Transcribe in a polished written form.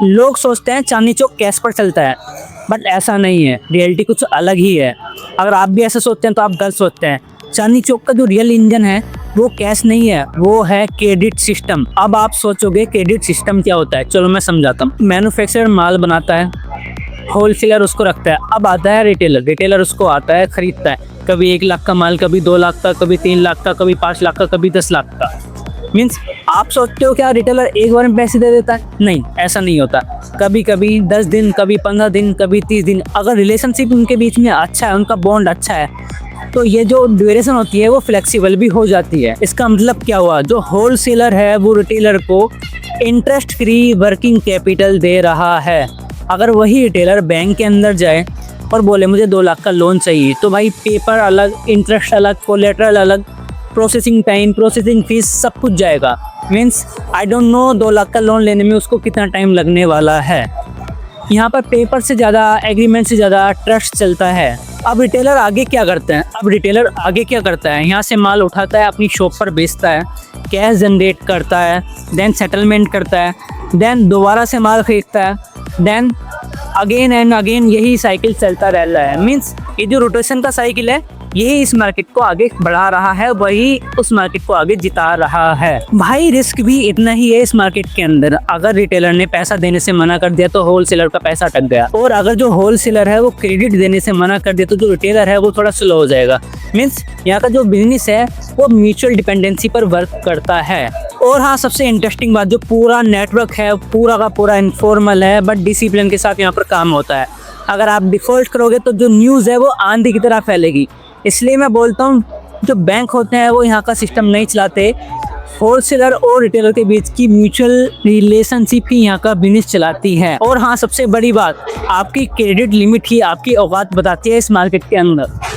लोग सोचते हैं चांदनी चौक कैश पर चलता है, बट ऐसा नहीं है, रियलिटी कुछ अलग ही है। अगर आप भी ऐसा सोचते हैं तो आप गलत सोचते हैं। चांदनी चौक का जो रियल इंजन है वो कैश नहीं है, वो है क्रेडिट सिस्टम। अब आप सोचोगे क्रेडिट सिस्टम क्या होता है, चलो मैं समझाता हूँ। मैन्युफैक्चरर माल बनाता है, होलसेलर उसको रखता है, अब आता है रिटेलर, रिटेलर उसको आता है खरीदता है। कभी 1 लाख का माल, कभी 2 लाख का, कभी 3 लाख का, कभी 5 लाख का, कभी 10 लाख का। मीन्स आप सोचते हो क्या रिटेलर एक बार में पैसे दे देता है? नहीं, ऐसा नहीं होता। कभी कभी 10 दिन, कभी 15 दिन, कभी 30 दिन। अगर रिलेशनशिप उनके बीच में अच्छा है, उनका बॉन्ड अच्छा है, तो ये जो ड्यूरेशन होती है वो फ्लेक्सिबल भी हो जाती है। इसका मतलब क्या हुआ, जो होलसेलर है वो रिटेलर को इंटरेस्ट फ्री वर्किंग कैपिटल दे रहा है। अगर वही रिटेलर बैंक के अंदर जाए और बोले मुझे 2 लाख का लोन चाहिए, तो भाई पेपर अलग, इंटरेस्ट अलग, कोलेटरल अलग, प्रोसेसिंग टाइम, प्रोसेसिंग फीस, सब कुछ जाएगा। Means I don't know 2 lakh का लोन लेने में उसको कितना टाइम लगने वाला है। यहाँ पर पेपर से ज़्यादा, एग्रीमेंट से ज़्यादा ट्रस्ट चलता है। अब रिटेलर आगे क्या करते हैं, यहाँ से माल उठाता है, अपनी शॉप पर बेचता है, कैश जनरेट करता है, देन सेटलमेंट करता है, देन दोबारा से माल खरीदता है, देन अगेन एंड अगेन यही साइकिल चलता रहता है। मीन्स ये जो रोटेशन का साइकिल है यही इस मार्केट को आगे बढ़ा रहा है, वही उस मार्केट को आगे जिता रहा है। भाई रिस्क भी इतना ही है इस मार्केट के अंदर। अगर रिटेलर ने पैसा देने से मना कर दिया तो होलसेलर का पैसा अटक गया, और अगर जो होलसेलर है वो क्रेडिट देने से मना कर दिया तो जो रिटेलर है वो थोड़ा स्लो हो जाएगा। मीन्स यहाँ का जो बिजनेस है वो म्यूचुअल डिपेंडेंसी पर वर्क करता है। और हाँ, सबसे इंटरेस्टिंग बात, जो पूरा नेटवर्क है पूरा का पूरा इनफॉर्मल है, बट डिसिप्लिन के साथ यहाँ पर काम होता है। अगर आप डिफॉल्ट करोगे तो जो न्यूज़ है वो आंधी की तरह फैलेगी। इसलिए मैं बोलता हूँ जो बैंक होते हैं वो यहाँ का सिस्टम नहीं चलाते, होलसेलर और रिटेलर के बीच की म्यूचुअल रिलेशनशिप ही यहाँ का बिजनेस चलाती है। और हाँ, सबसे बड़ी बात, आपकी क्रेडिट लिमिट ही आपकी औकात बताती है इस मार्केट के अंदर।